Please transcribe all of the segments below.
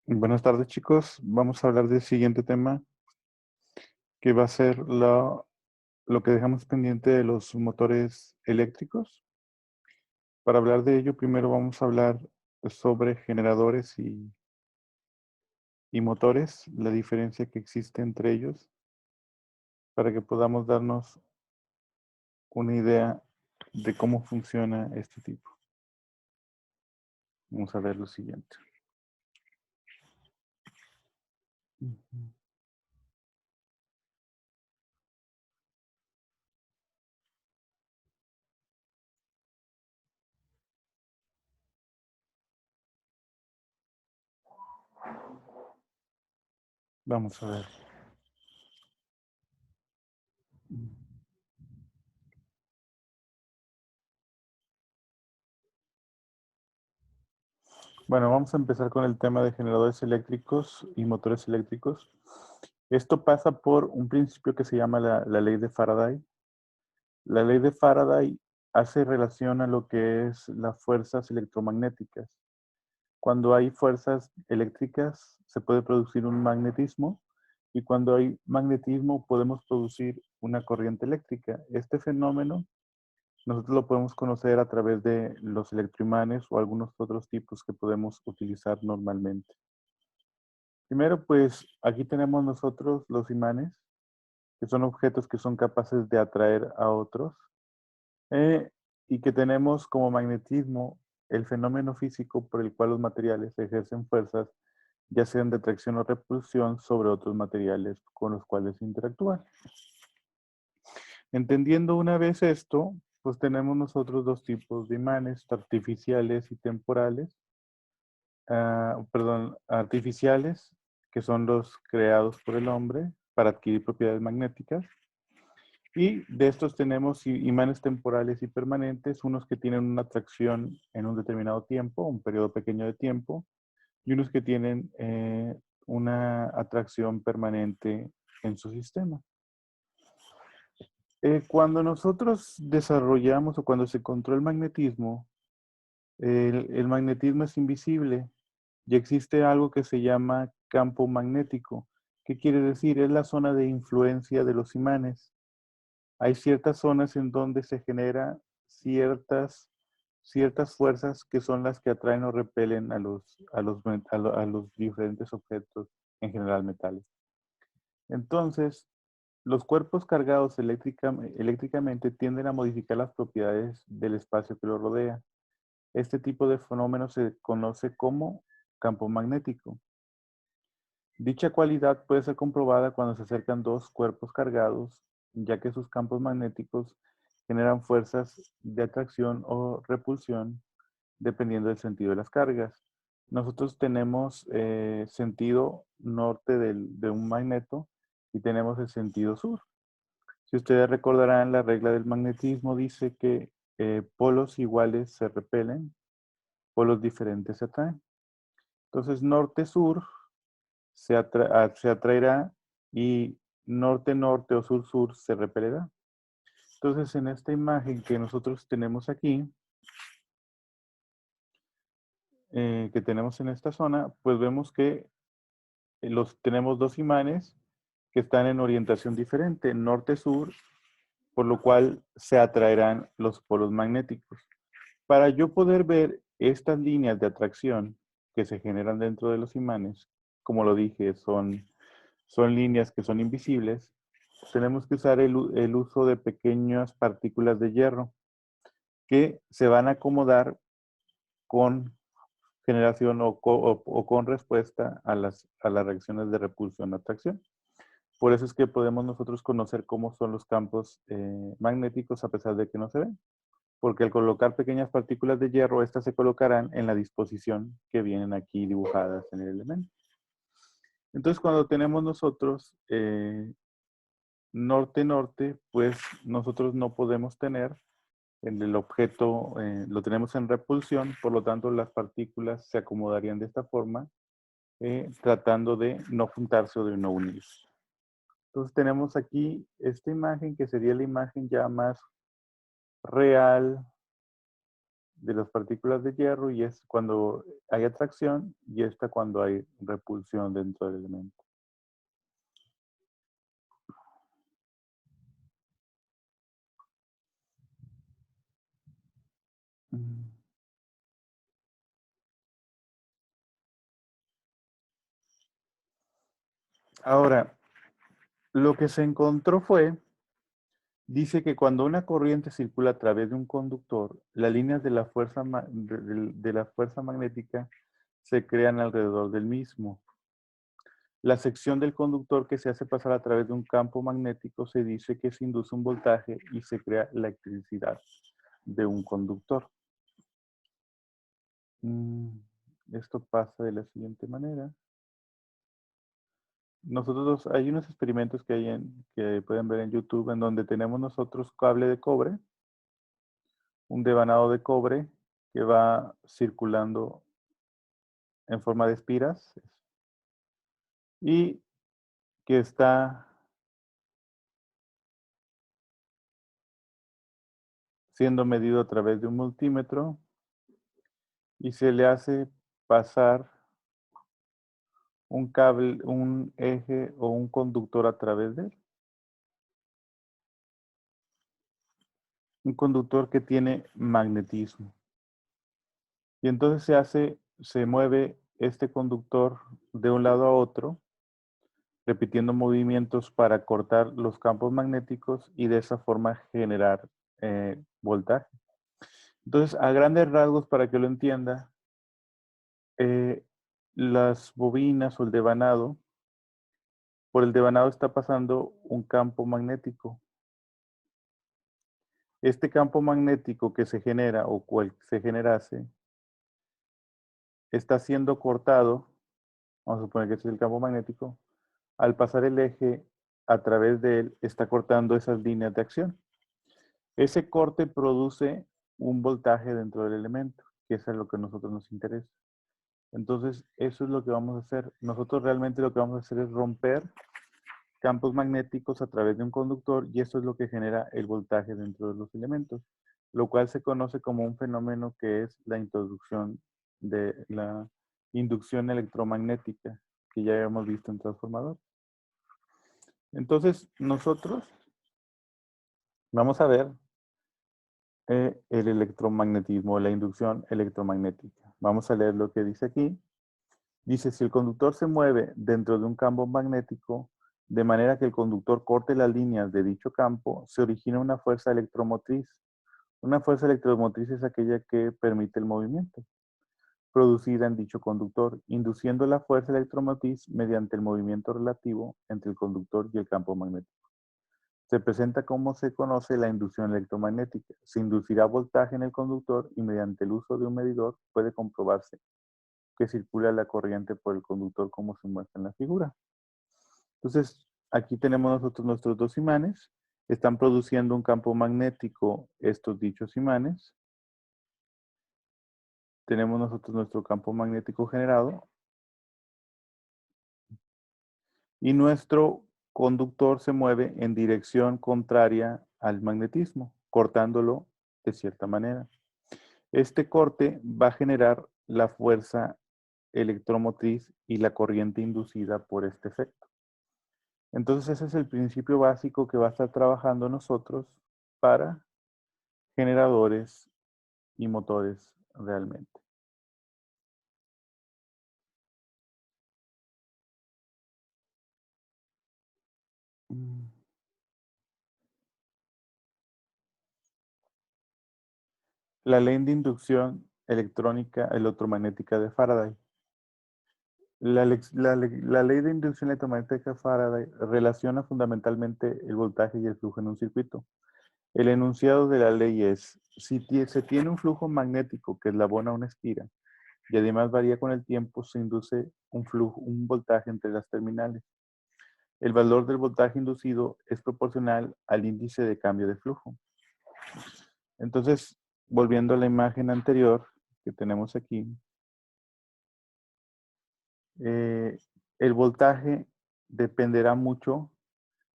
Buenas tardes, chicos. Vamos a hablar del siguiente tema, que va a ser lo que dejamos pendiente de los motores eléctricos. Para hablar de ello, primero vamos a hablar sobre generadores y motores, la diferencia que existe entre ellos, para que podamos darnos una idea de cómo funciona este tipo. Vamos a ver lo siguiente. Ujú. Vamos a ver. Bueno, vamos a empezar con el tema de generadores eléctricos y motores eléctricos. Esto pasa por un principio que se llama la ley de Faraday. La ley de Faraday hace relación a lo que es las fuerzas electromagnéticas. Cuando hay fuerzas eléctricas se puede producir un magnetismo y cuando hay magnetismo podemos producir una corriente eléctrica. Este fenómeno nosotros lo podemos conocer a través de los electroimanes o algunos otros tipos que podemos utilizar normalmente. Primero, pues aquí tenemos nosotros los imanes, que son objetos que son capaces de atraer a otros, eh, y que tenemos como magnetismo el fenómeno físico por el cual los materiales ejercen fuerzas, ya sean de atracción o repulsión, sobre otros materiales con los cuales interactúan. Entendiendo una vez esto, pues tenemos nosotros dos tipos de imanes, artificiales y temporales. Artificiales, que son los creados por el hombre para adquirir propiedades magnéticas. Y de estos tenemos imanes temporales y permanentes, unos que tienen una atracción en un determinado tiempo, un periodo pequeño de tiempo, y unos que tienen una atracción permanente en su sistema. Cuando nosotros desarrollamos o cuando se encontró el magnetismo, el magnetismo es invisible y existe algo que se llama campo magnético. ¿Qué quiere decir? Es la zona de influencia de los imanes. Hay ciertas zonas en donde se genera ciertas fuerzas que son las que atraen o repelen a los diferentes objetos, en general metales. Entonces, los cuerpos cargados eléctricamente tienden a modificar las propiedades del espacio que los rodea. Este tipo de fenómeno se conoce como campo magnético. Dicha cualidad puede ser comprobada cuando se acercan dos cuerpos cargados, ya que sus campos magnéticos generan fuerzas de atracción o repulsión dependiendo del sentido de las cargas. Nosotros tenemos sentido norte de un magneto y tenemos el sentido sur. Si ustedes recordarán, la regla del magnetismo dice que polos iguales se repelen, polos diferentes se atraen. Entonces, norte-sur se atraerá y norte-norte o sur-sur se repelerá. Entonces, en esta imagen que nosotros tenemos aquí, que tenemos en esta zona, pues vemos que tenemos dos imanes que están en orientación diferente, norte-sur, por lo cual se atraerán los polos magnéticos. Para yo poder ver estas líneas de atracción que se generan dentro de los imanes, como lo dije, son líneas que son invisibles, tenemos que usar el uso de pequeñas partículas de hierro que se van a acomodar con generación o con respuesta a las reacciones de repulsión-atracción. Por eso es que podemos nosotros conocer cómo son los campos magnéticos a pesar de que no se ven. Porque al colocar pequeñas partículas de hierro, estas se colocarán en la disposición que vienen aquí dibujadas en el elemento. Entonces, cuando tenemos nosotros norte-norte, pues nosotros no podemos tener en el objeto, lo tenemos en repulsión, por lo tanto las partículas se acomodarían de esta forma, tratando de no juntarse o de no unirse. Entonces tenemos aquí esta imagen que sería la imagen ya más real de las partículas de hierro, y es cuando hay atracción, y esta cuando hay repulsión dentro del elemento. Ahora, lo que se encontró dice que cuando una corriente circula a través de un conductor, las líneas de la fuerza, de la fuerza magnética se crean alrededor del mismo. La sección del conductor que se hace pasar a través de un campo magnético se dice que se induce un voltaje y se crea electricidad de un conductor. Esto pasa de la siguiente manera. Nosotros, hay unos experimentos que pueden ver en YouTube en donde tenemos nosotros cable de cobre, un devanado de cobre que va circulando en forma de espiras y que está siendo medido a través de un multímetro y se le hace pasar un cable, un eje o un conductor a través de él. Un conductor que tiene magnetismo. Y entonces se mueve este conductor de un lado a otro, repitiendo movimientos para cortar los campos magnéticos y de esa forma generar voltaje. Entonces, a grandes rasgos, para que lo entienda, las bobinas o el devanado, por el devanado está pasando un campo magnético. Este campo magnético que se genera o cual se generase está siendo cortado, vamos a suponer que este es el campo magnético, al pasar el eje a través de él está cortando esas líneas de acción. Ese corte produce un voltaje dentro del elemento, que es a lo que a nosotros nos interesa. Entonces, eso es lo que vamos a hacer. Nosotros realmente lo que vamos a hacer es romper campos magnéticos a través de un conductor y eso es lo que genera el voltaje dentro de los elementos, lo cual se conoce como un fenómeno que es la introducción de la inducción electromagnética, que ya hemos visto en transformador. Entonces, nosotros vamos a ver el electromagnetismo, la inducción electromagnética. Vamos a leer lo que dice aquí. Dice, si el conductor se mueve dentro de un campo magnético, de manera que el conductor corte las líneas de dicho campo, se origina una fuerza electromotriz. Una fuerza electromotriz es aquella que permite el movimiento, producida en dicho conductor, induciendo la fuerza electromotriz mediante el movimiento relativo entre el conductor y el campo magnético. Se presenta como se conoce la inducción electromagnética. Se inducirá voltaje en el conductor y mediante el uso de un medidor puede comprobarse que circula la corriente por el conductor como se muestra en la figura. Entonces, aquí tenemos nosotros nuestros dos imanes. Están produciendo un campo magnético estos dichos imanes. Tenemos nosotros nuestro campo magnético generado. Y nuestro conductor se mueve en dirección contraria al magnetismo, cortándolo de cierta manera. Este corte va a generar la fuerza electromotriz y la corriente inducida por este efecto. Entonces ese es el principio básico que va a estar trabajando nosotros para generadores y motores realmente. La ley de inducción electrónica electromagnética de Faraday. La ley de inducción electromagnética de Faraday relaciona fundamentalmente el voltaje y el flujo en un circuito. El enunciado de la ley es, si se tiene un flujo magnético que eslabona una espira y además varía con el tiempo, se induce un voltaje entre las terminales. El valor del voltaje inducido es proporcional al índice de cambio de flujo. Entonces, volviendo a la imagen anterior que tenemos aquí, el voltaje dependerá mucho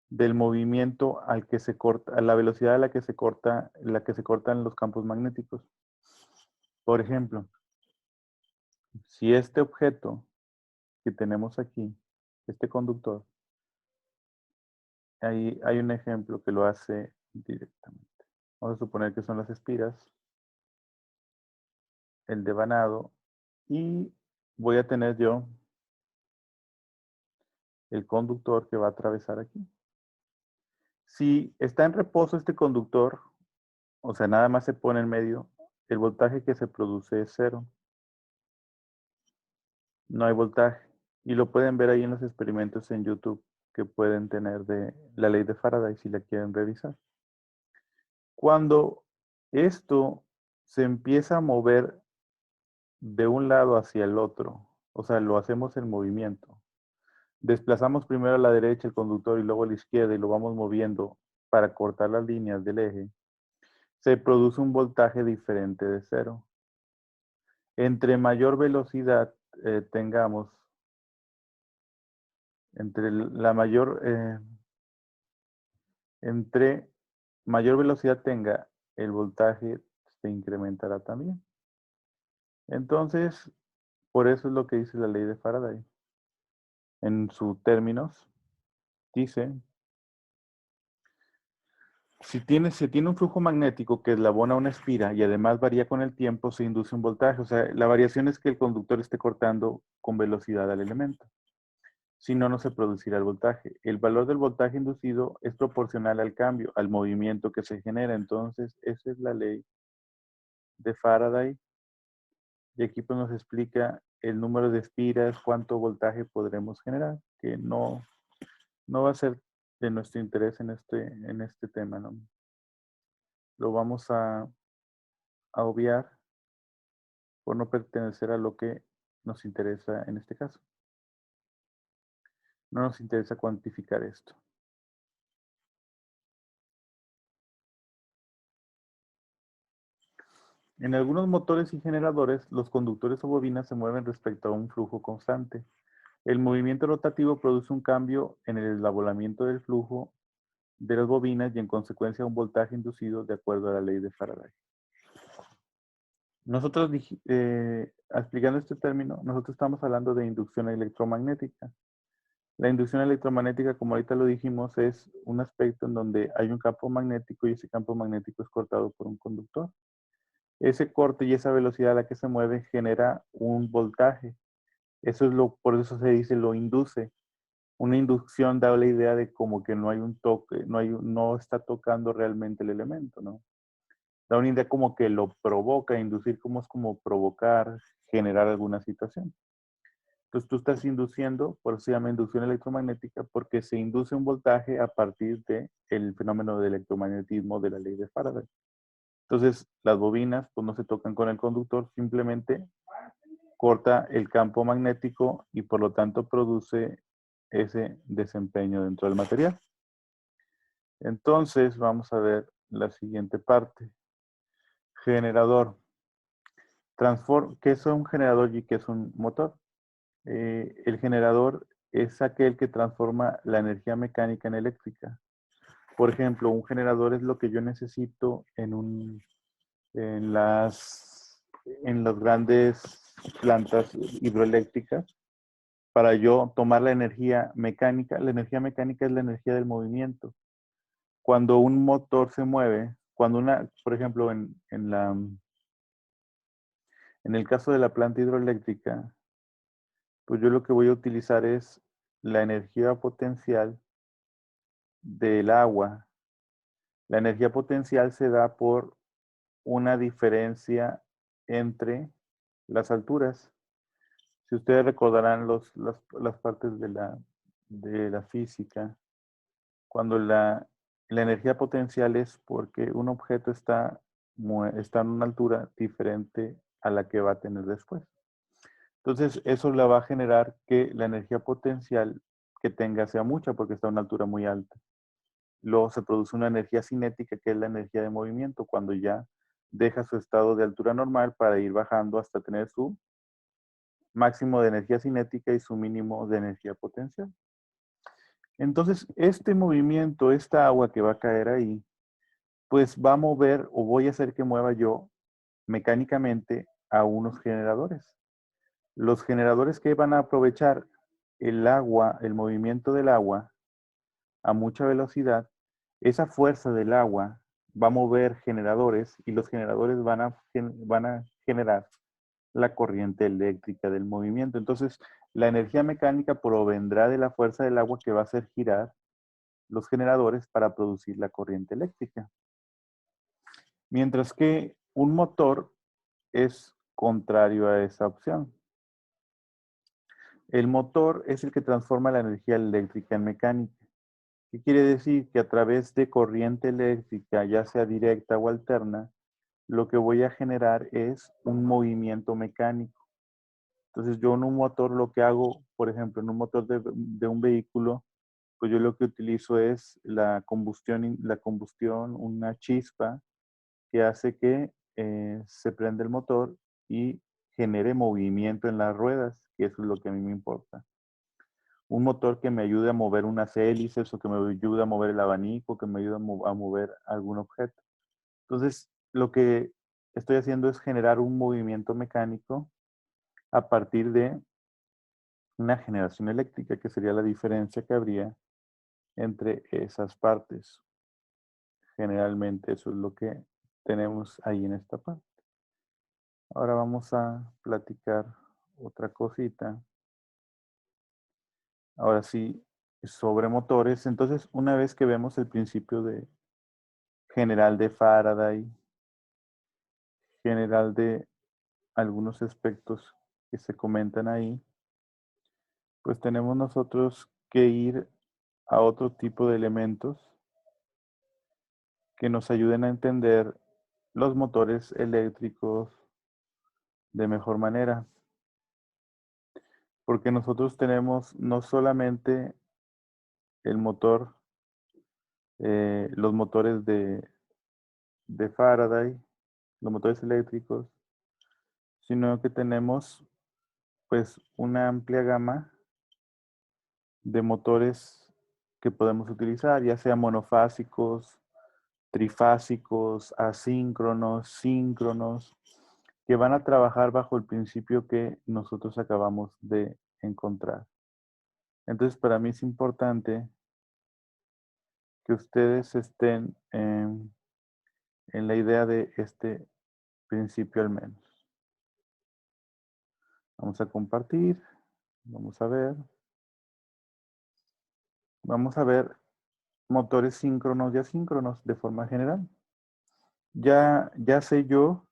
del movimiento al que se corta, a la velocidad a la que se cortan los campos magnéticos. Por ejemplo, si este objeto que tenemos aquí, este conductor, ahí hay un ejemplo que lo hace directamente. Vamos a suponer que son las espiras, el devanado, y voy a tener yo el conductor que va a atravesar aquí. Si está en reposo este conductor, o sea, nada más se pone en medio, el voltaje que se produce es cero. No hay voltaje. Y lo pueden ver ahí en los experimentos en YouTube que pueden tener de la ley de Faraday si la quieren revisar. Cuando esto se empieza a mover de un lado hacia el otro, o sea, lo hacemos en movimiento. Desplazamos primero a la derecha el conductor y luego a la izquierda y lo vamos moviendo para cortar las líneas del eje. Se produce un voltaje diferente de cero. Entre mayor velocidad tengamos, entre mayor velocidad tenga, el voltaje se incrementará también. Entonces, por eso es lo que dice la ley de Faraday. En sus términos, dice, si se tiene un flujo magnético que eslabona una espira y además varía con el tiempo, se induce un voltaje. O sea, la variación es que el conductor esté cortando con velocidad al elemento. Si no, no se producirá el voltaje. El valor del voltaje inducido es proporcional al cambio, al movimiento que se genera. Entonces, esa es la ley de Faraday. Y aquí pues nos explica el número de espiras, cuánto voltaje podremos generar, que no va a ser de nuestro interés en este tema, ¿no? Lo vamos a obviar por no pertenecer a lo que nos interesa en este caso. No nos interesa cuantificar esto. En algunos motores y generadores, los conductores o bobinas se mueven respecto a un flujo constante. El movimiento rotativo produce un cambio en el eslabonamiento del flujo de las bobinas y en consecuencia un voltaje inducido de acuerdo a la ley de Faraday. Nosotros, explicando este término, nosotros estamos hablando de inducción electromagnética. La inducción electromagnética, como ahorita lo dijimos, es un aspecto en donde hay un campo magnético y ese campo magnético es cortado por un conductor. Ese corte y esa velocidad a la que se mueve genera un voltaje. Por eso se dice lo induce. Una inducción da la idea de como que no hay un toque, no está tocando realmente el elemento, ¿no? Da una idea como que lo provoca, inducir como es como provocar, generar alguna situación. Entonces tú estás induciendo, por eso se llama inducción electromagnética, porque se induce un voltaje a partir del fenómeno del electromagnetismo de la ley de Faraday. Entonces las bobinas pues no se tocan con el conductor, simplemente corta el campo magnético y por lo tanto produce ese desempeño dentro del material. Entonces vamos a ver la siguiente parte. Generador. ¿Qué es un generador y qué es un motor? El generador es aquel que transforma la energía mecánica en eléctrica. Por ejemplo, un generador es lo que yo necesito en las grandes plantas hidroeléctricas para yo tomar la energía mecánica. La energía mecánica es la energía del movimiento. Cuando un motor se mueve, por ejemplo, en el caso de la planta hidroeléctrica, pues yo lo que voy a utilizar es la energía potencial del agua. La energía potencial se da por una diferencia entre las alturas. Si ustedes recordarán las partes de la física, cuando la energía potencial es porque un objeto está en una altura diferente a la que va a tener después. Entonces, eso le va a generar que la energía potencial que tenga sea mucha porque está a una altura muy alta. Luego se produce una energía cinética, que es la energía de movimiento, cuando ya deja su estado de altura normal para ir bajando hasta tener su máximo de energía cinética y su mínimo de energía potencial. Entonces, este movimiento, esta agua que va a caer ahí, pues va a mover o voy a hacer que mueva yo mecánicamente a unos generadores. Los generadores que van a aprovechar el agua, el movimiento del agua a mucha velocidad, esa fuerza del agua va a mover generadores y los generadores van a generar la corriente eléctrica del movimiento. Entonces, la energía mecánica provendrá de la fuerza del agua que va a hacer girar los generadores para producir la corriente eléctrica. Mientras que un motor es contrario a esa opción. El motor es el que transforma la energía eléctrica en mecánica. ¿Qué quiere decir? Que a través de corriente eléctrica, ya sea directa o alterna, lo que voy a generar es un movimiento mecánico. Entonces yo en un motor lo que hago, por ejemplo, en un motor de un vehículo, pues yo lo que utilizo es la combustión, una chispa que hace que se prenda el motor y genere movimiento en las ruedas, que eso es lo que a mí me importa. Un motor que me ayude a mover unas hélices o que me ayude a mover el abanico, que me ayude a mover algún objeto. Entonces, lo que estoy haciendo es generar un movimiento mecánico a partir de una generación eléctrica, que sería la diferencia que habría entre esas partes. Generalmente eso es lo que tenemos ahí en esta parte. Ahora vamos a platicar otra cosita. Ahora sí, sobre motores. Entonces, una vez que vemos el principio general de Faraday, general de algunos aspectos que se comentan ahí, pues tenemos nosotros que ir a otro tipo de elementos que nos ayuden a entender los motores eléctricos de mejor manera. Porque nosotros tenemos no solamente el motor, los motores de Faraday, los motores eléctricos, sino que tenemos pues una amplia gama de motores que podemos utilizar, ya sea monofásicos, trifásicos, asíncronos, síncronos, que van a trabajar bajo el principio que nosotros acabamos de encontrar. Entonces, para mí es importante que ustedes estén en la idea de este principio al menos. Vamos a compartir, vamos a ver. Vamos a ver motores síncronos y asíncronos de forma general. Ya sé yo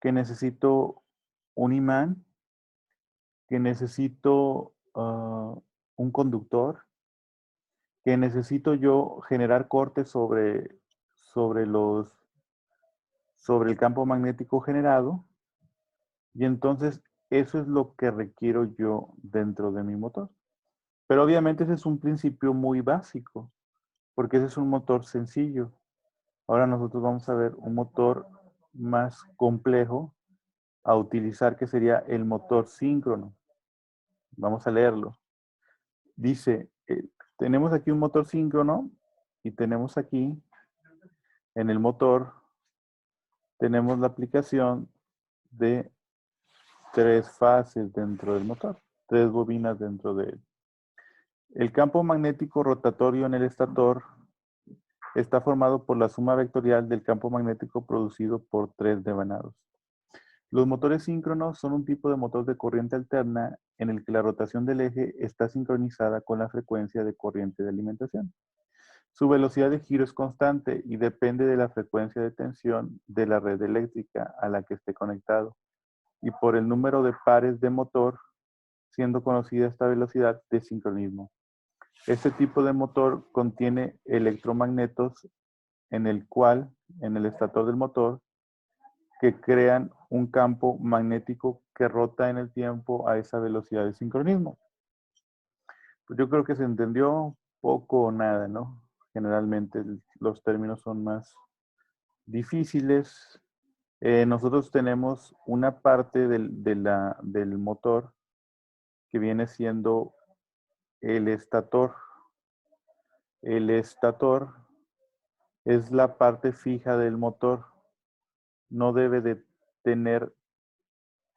que necesito un imán, que necesito un conductor, que necesito yo generar cortes sobre el campo magnético generado, y entonces eso es lo que requiero yo dentro de mi motor. Pero obviamente ese es un principio muy básico, porque ese es un motor sencillo. Ahora nosotros vamos a ver un motor más complejo a utilizar, que sería el motor síncrono. Vamos a leerlo. Dice, tenemos aquí un motor síncrono y tenemos aquí en el motor, tenemos la aplicación de 3 fases dentro del motor, 3 bobinas dentro de él. El campo magnético rotatorio en el estator está formado por la suma vectorial del campo magnético producido por 3 devanados. Los motores síncronos son un tipo de motor de corriente alterna en el que la rotación del eje está sincronizada con la frecuencia de corriente de alimentación. Su velocidad de giro es constante y depende de la frecuencia de tensión de la red eléctrica a la que esté conectado y por el número de pares de motor, siendo conocida esta velocidad de sincronismo. Este tipo de motor contiene electromagnetos en el estator del motor, que crean un campo magnético que rota en el tiempo a esa velocidad de sincronismo. Pues yo creo que se entendió poco o nada, ¿no? Generalmente los términos son más difíciles. Nosotros tenemos una parte del motor que viene siendo el estator. El estator es la parte fija del motor. No debe de tener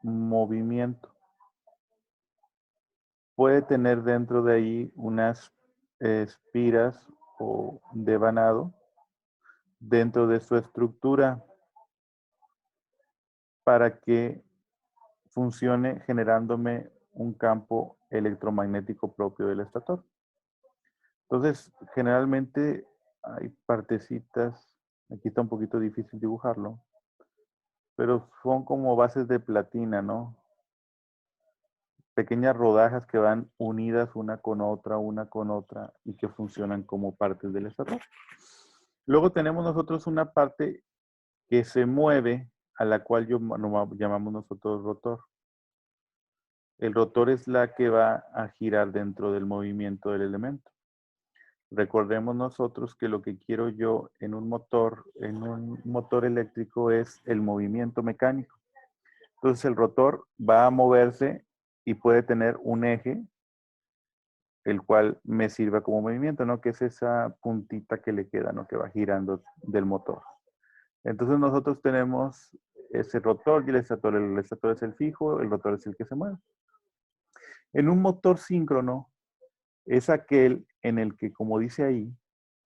movimiento. Puede tener dentro de ahí unas espiras o devanado dentro de su estructura para que funcione generándome un campo electromagnético propio del estator. Entonces, generalmente hay partecitas, aquí está un poquito difícil dibujarlo, pero son como bases de platina, ¿no? Pequeñas rodajas que van unidas una con otra, y que funcionan como partes del estator. Luego tenemos nosotros una parte que se mueve, a la cual llamamos nosotros rotor. El rotor es la que va a girar dentro del movimiento del elemento. Recordemos nosotros que lo que quiero yo en un motor eléctrico es el movimiento mecánico. Entonces el rotor va a moverse y puede tener un eje, el cual me sirva como movimiento, ¿no? Que es esa puntita que le queda, ¿no? Que va girando del motor. Entonces nosotros tenemos ese rotor y el estator. El estator es el fijo, el rotor es el que se mueve. En un motor síncrono es aquel en el que, como dice ahí,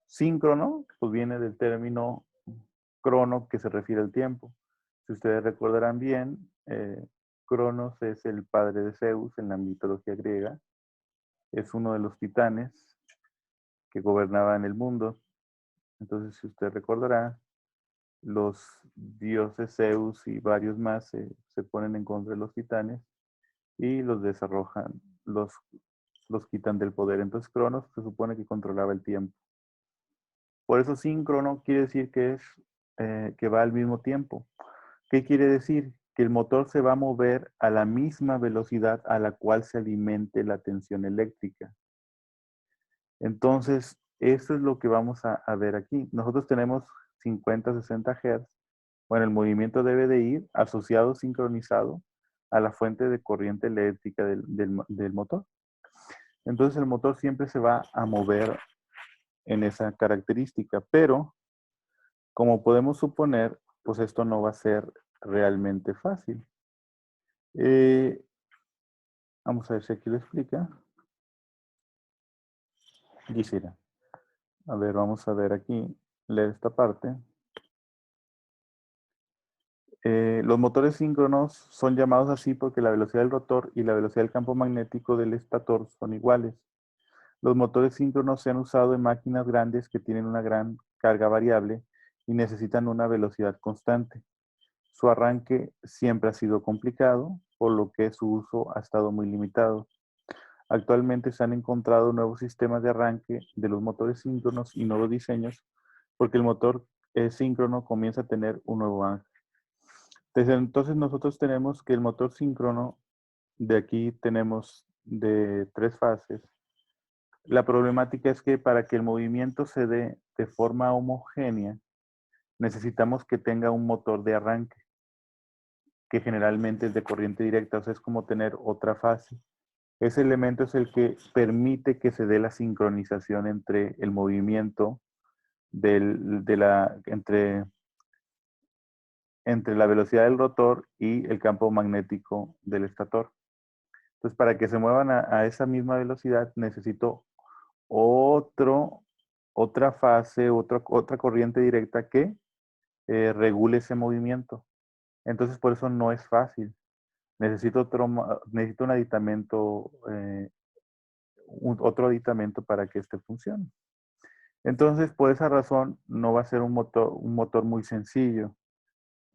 síncrono, pues viene del término crono, que se refiere al tiempo. Si ustedes recordarán bien, Cronos es el padre de Zeus en la mitología griega. Es uno de los titanes que gobernaban el mundo. Entonces, si usted recordará, los dioses Zeus y varios más se ponen en contra de los titanes y los desarrojan, los quitan del poder. Entonces, Cronos se supone que controlaba el tiempo. Por eso síncrono quiere decir que va al mismo tiempo. ¿Qué quiere decir? Que el motor se va a mover a la misma velocidad a la cual se alimente la tensión eléctrica. Entonces, esto es lo que vamos a ver aquí. Nosotros tenemos 50, 60 Hz. Bueno, el movimiento debe de ir asociado, sincronizado a la fuente de corriente eléctrica del motor. Entonces, el motor siempre se va a mover en esa característica, pero como podemos suponer, pues esto no va a ser realmente fácil. Vamos a ver si aquí lo explica. Quisiera. A ver, vamos a ver aquí, leer esta parte. Los motores síncronos son llamados así porque la velocidad del rotor y la velocidad del campo magnético del estator son iguales. Los motores síncronos se han usado en máquinas grandes que tienen una gran carga variable y necesitan una velocidad constante. Su arranque siempre ha sido complicado, por lo que su uso ha estado muy limitado. Actualmente se han encontrado nuevos sistemas de arranque de los motores síncronos y nuevos diseños, porque el motor síncrono comienza a tener un nuevo ángel. Desde entonces nosotros tenemos que el motor síncrono, de aquí tenemos de 3 fases. La problemática es que para que el movimiento se dé de forma homogénea, necesitamos que tenga un motor de arranque, que generalmente es de corriente directa, o sea, es como tener otra fase. Ese elemento es el que permite que se dé la sincronización entre el movimiento entre la velocidad del rotor y el campo magnético del estator. Entonces, para que se muevan a esa misma velocidad, necesito otra fase, otra corriente directa que regule ese movimiento. Entonces, por eso no es fácil. Necesito un aditamento, otro aditamento para que este funcione. Entonces, por esa razón, no va a ser un motor muy sencillo.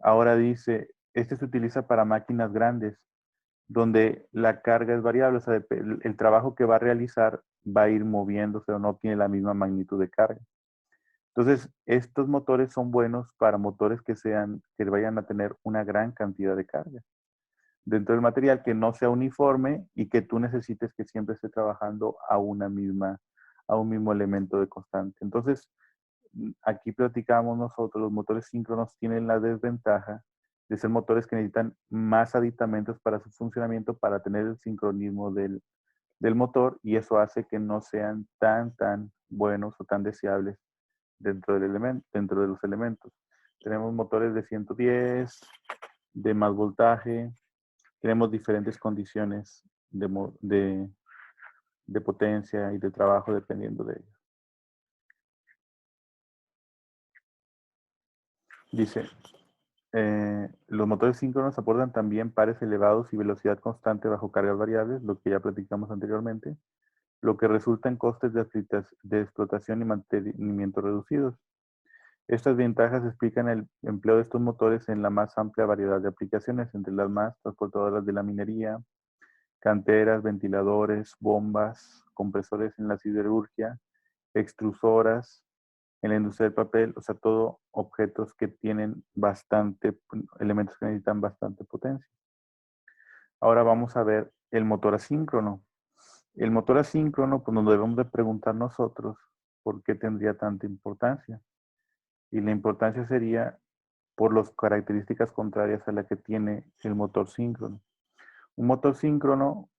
Ahora dice, este se utiliza para máquinas grandes, donde la carga es variable, o sea, el trabajo que va a realizar va a ir moviéndose o no tiene la misma magnitud de carga. Entonces, estos motores son buenos para motores que vayan a tener una gran cantidad de carga dentro del material, que no sea uniforme y que tú necesites que siempre esté trabajando a un mismo elemento de constante. Entonces, aquí platicamos nosotros, los motores síncronos tienen la desventaja de ser motores que necesitan más aditamentos para su funcionamiento para tener el sincronismo del motor, y eso hace que no sean tan buenos o tan deseables dentro de los elementos. Tenemos motores de 110, de más voltaje, tenemos diferentes condiciones de potencia y de trabajo dependiendo de ello. Dice, los motores síncronos aportan también pares elevados y velocidad constante bajo cargas variables, lo que ya platicamos anteriormente, lo que resulta en costes de explotación y mantenimiento reducidos. Estas ventajas explican el empleo de estos motores en la más amplia variedad de aplicaciones, entre las más transportadoras de la minería, canteras, ventiladores, bombas, compresores en la siderurgia, extrusoras, en la industria del papel, o sea, todo objetos que tienen elementos que necesitan bastante potencia. Ahora vamos a ver el motor asíncrono. El motor asíncrono, pues nos debemos de preguntar nosotros por qué tendría tanta importancia. Y la importancia sería por las características contrarias a la que tiene el motor síncrono. Un motor síncrono,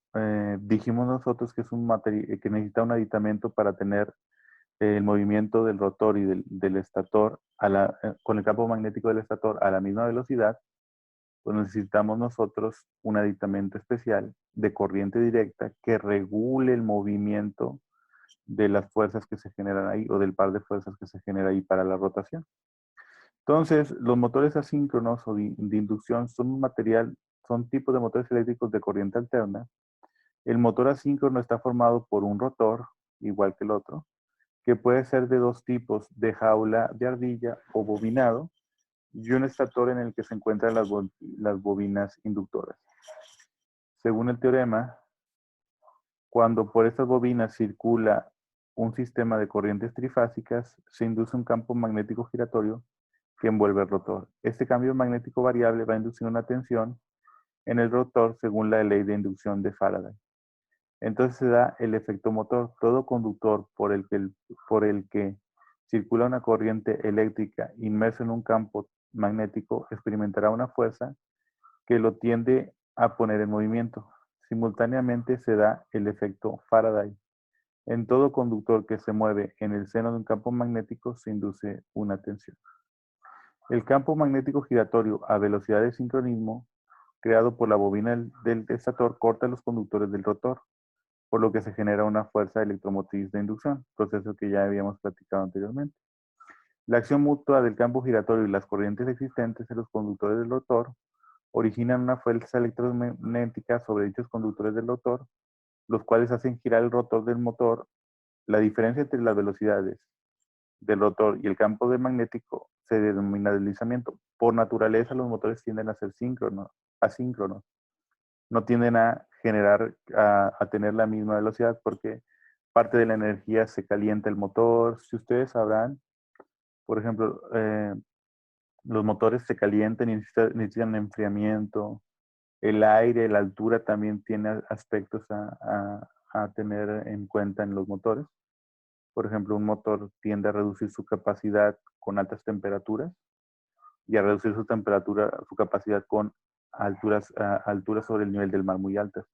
dijimos nosotros que es que necesita un aditamento para tener el movimiento del rotor y del estator con el campo magnético del estator a la misma velocidad, pues necesitamos nosotros un aditamento especial de corriente directa que regule el movimiento de las fuerzas que se generan ahí o del par de fuerzas que se genera ahí para la rotación. Entonces, los motores asíncronos o de inducción son tipos de motores eléctricos de corriente alterna. El motor asíncrono está formado por un rotor, igual que el otro, que puede ser de dos tipos, de jaula de ardilla o bobinado, y un estator en el que se encuentran las bobinas inductoras. Según el teorema, cuando por estas bobinas circula un sistema de corrientes trifásicas, se induce un campo magnético giratorio que envuelve el rotor. Este cambio magnético variable va a inducir una tensión en el rotor según la ley de inducción de Faraday. Entonces se da el efecto motor. Todo conductor por el que circula una corriente eléctrica inmerso en un campo magnético experimentará una fuerza que lo tiende a poner en movimiento. Simultáneamente se da el efecto Faraday. En todo conductor que se mueve en el seno de un campo magnético se induce una tensión. El campo magnético giratorio a velocidad de sincronismo creado por la bobina del estator corta los conductores del rotor, por lo que se genera una fuerza electromotriz de inducción, proceso que ya habíamos platicado anteriormente. La acción mutua del campo giratorio y las corrientes existentes en los conductores del rotor originan una fuerza electromagnética sobre dichos conductores del rotor, los cuales hacen girar el rotor del motor. La diferencia entre las velocidades del rotor y el campo magnético se denomina deslizamiento. Por naturaleza, los motores tienden a ser asíncronos. No tienden a tener la misma velocidad porque parte de la energía se calienta el motor. Si ustedes sabrán, por ejemplo, los motores se calientan y necesitan enfriamiento. El aire, la altura también tiene aspectos a tener en cuenta en los motores. Por ejemplo, un motor tiende a reducir su capacidad con altas temperaturas y a reducir su capacidad con alturas sobre el nivel del mar muy altas.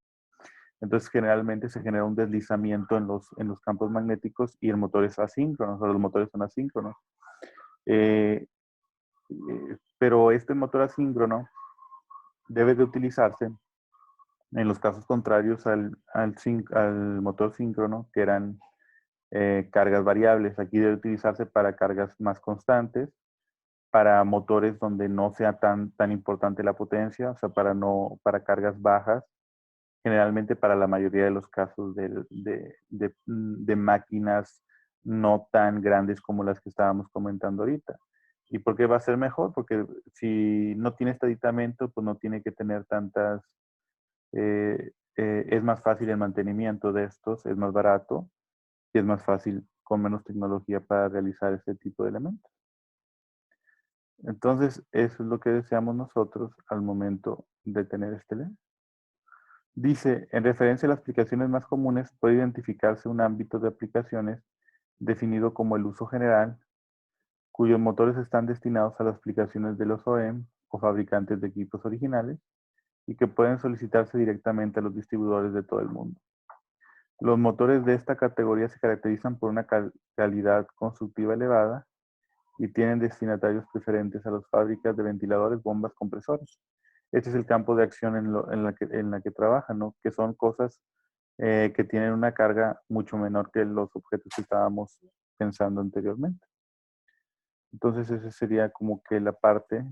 Entonces, generalmente se genera un deslizamiento en los campos magnéticos y el motor es asíncrono, o los motores son asíncronos. Pero este motor asíncrono debe de utilizarse en los casos contrarios al motor síncrono, que eran cargas variables. Aquí debe utilizarse para cargas más constantes, para motores donde no sea tan importante la potencia, o sea, para cargas bajas, generalmente para la mayoría de los casos de máquinas no tan grandes como las que estábamos comentando ahorita. ¿Y por qué va a ser mejor? Porque si no tiene este aditamento, pues no tiene que tener es más fácil el mantenimiento de estos, es más barato y es más fácil con menos tecnología para realizar este tipo de elementos. Entonces, eso es lo que deseamos nosotros al momento de tener este ley. Dice, en referencia a las aplicaciones más comunes, puede identificarse un ámbito de aplicaciones definido como el uso general, cuyos motores están destinados a las aplicaciones de los OEM o fabricantes de equipos originales y que pueden solicitarse directamente a los distribuidores de todo el mundo. Los motores de esta categoría se caracterizan por una calidad constructiva elevada y tienen destinatarios preferentes a las fábricas de ventiladores, bombas, compresores. este es el campo de acción en la que trabajan, ¿no? Que son cosas que tienen una carga mucho menor que los objetos que estábamos pensando anteriormente. Entonces, esa sería como que la parte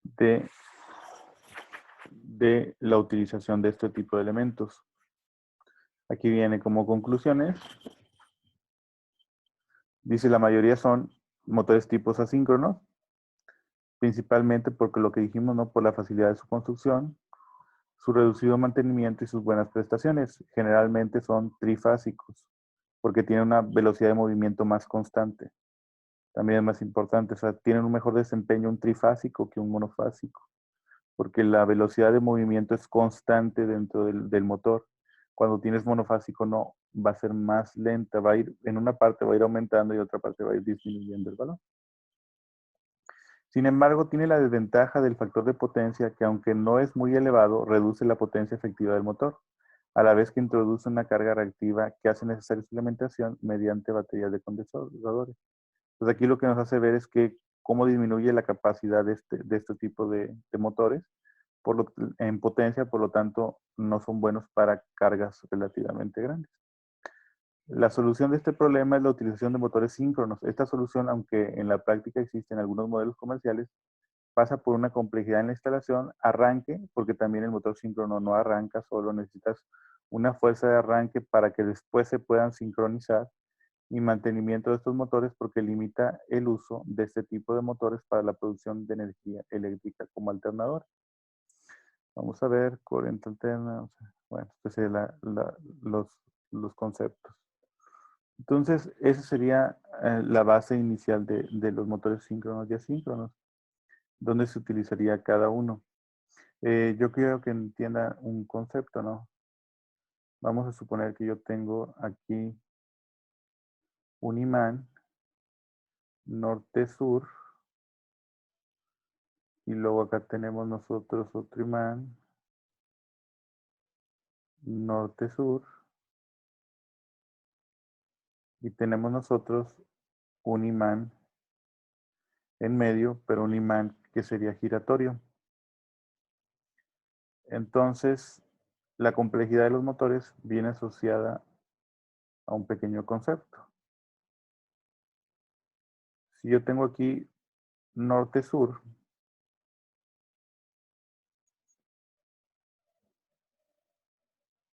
de, de la utilización de este tipo de elementos. Aquí viene como conclusiones. Dice, la mayoría son motores tipos asíncronos, principalmente porque lo que dijimos, ¿no? Por la facilidad de su construcción, su reducido mantenimiento y sus buenas prestaciones. Generalmente son trifásicos, porque tienen una velocidad de movimiento más constante. También es más importante, o sea, tienen un mejor desempeño un trifásico que un monofásico, porque la velocidad de movimiento es constante dentro del motor. Cuando tienes monofásico no, va a ser más lenta, va a ir, en una parte va a ir aumentando y otra parte va a ir disminuyendo el valor. Sin embargo, tiene la desventaja del factor de potencia que, aunque no es muy elevado, reduce la potencia efectiva del motor, a la vez que introduce una carga reactiva que hace necesaria su alimentación mediante baterías de condensadores. Pues aquí lo que nos hace ver es que cómo disminuye la capacidad de este tipo de motores en potencia, por lo tanto, no son buenos para cargas relativamente grandes. La solución de este problema es la utilización de motores síncronos. Esta solución, aunque en la práctica existe en algunos modelos comerciales, pasa por una complejidad en la instalación, arranque, porque también el motor síncrono no arranca solo, necesitas una fuerza de arranque para que después se puedan sincronizar, y mantenimiento de estos motores porque limita el uso de este tipo de motores para la producción de energía eléctrica como alternador. Vamos a ver corriente alterna, bueno, pues los conceptos. Entonces, esa sería la base inicial de los motores síncronos y asíncronos, donde se utilizaría cada uno. Yo quiero que entienda un concepto, ¿no? Vamos a suponer que yo tengo aquí un imán norte-sur y luego acá tenemos nosotros otro imán norte-sur y tenemos nosotros un imán en medio, pero un imán que sería giratorio. Entonces, la complejidad de los motores viene asociada a un pequeño concepto. Si yo tengo aquí norte-sur,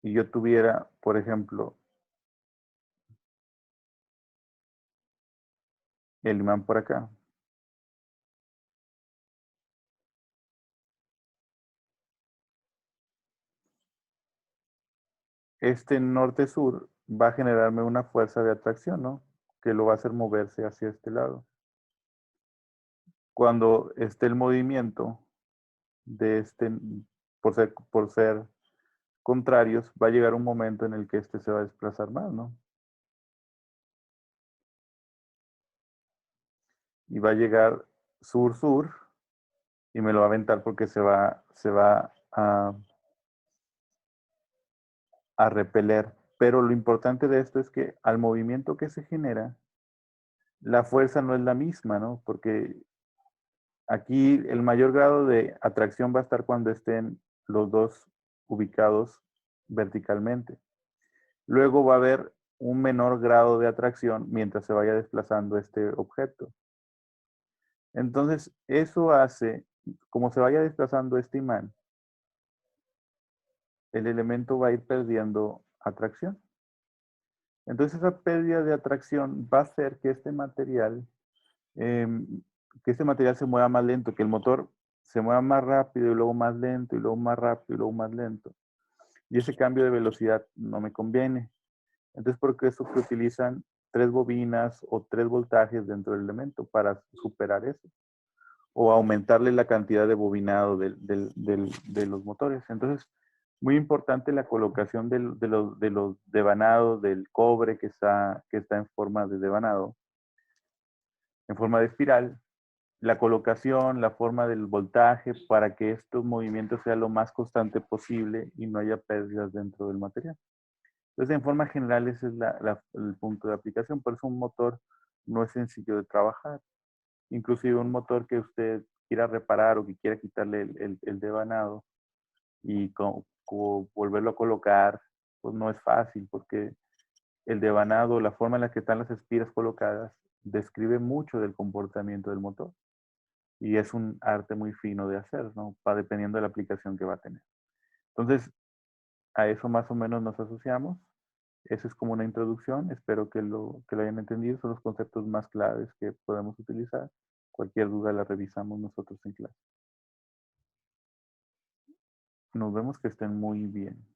y yo tuviera, por ejemplo, el imán por acá, este norte-sur va a generarme una fuerza de atracción, ¿no? Que lo va a hacer moverse hacia este lado. Cuando esté el movimiento de por ser contrarios, va a llegar un momento en el que este se va a desplazar más, ¿no? Y va a llegar sur-sur y me lo va a aventar porque se va a repeler. Pero lo importante de esto es que al movimiento que se genera, la fuerza no es la misma, ¿no? Porque aquí el mayor grado de atracción va a estar cuando estén los dos ubicados verticalmente. Luego va a haber un menor grado de atracción mientras se vaya desplazando este objeto. Entonces, eso hace, como se vaya desplazando este imán, el elemento va a ir perdiendo atracción. Entonces, esa pérdida de atracción va a hacer que este material se mueva más lento, que el motor se mueva más rápido y luego más lento y luego más rápido y luego más lento. Y ese cambio de velocidad no me conviene. Entonces, ¿por qué eso que utilizan 3 bobinas o 3 voltajes dentro del elemento para superar eso? O aumentarle la cantidad de bobinado de los motores. Entonces, muy importante la colocación de los devanados, del cobre que está en forma de devanado, en forma de espiral, la colocación, la forma del voltaje para que estos movimientos sean lo más constante posible y no haya pérdidas dentro del material. Entonces, en forma general, ese es el punto de aplicación. Por eso un motor no es sencillo de trabajar. Inclusive un motor que usted quiera reparar o que quiera quitarle el devanado y volverlo a colocar, pues no es fácil porque el devanado, la forma en la que están las espiras colocadas, describe mucho del comportamiento del motor. Y es un arte muy fino de hacer, ¿no? Va dependiendo de la aplicación que va a tener. Entonces, a eso más o menos nos asociamos. Eso es como una introducción. Espero que lo hayan entendido. Son los conceptos más claves que podemos utilizar. Cualquier duda la revisamos nosotros en clase. Nos vemos, que estén muy bien.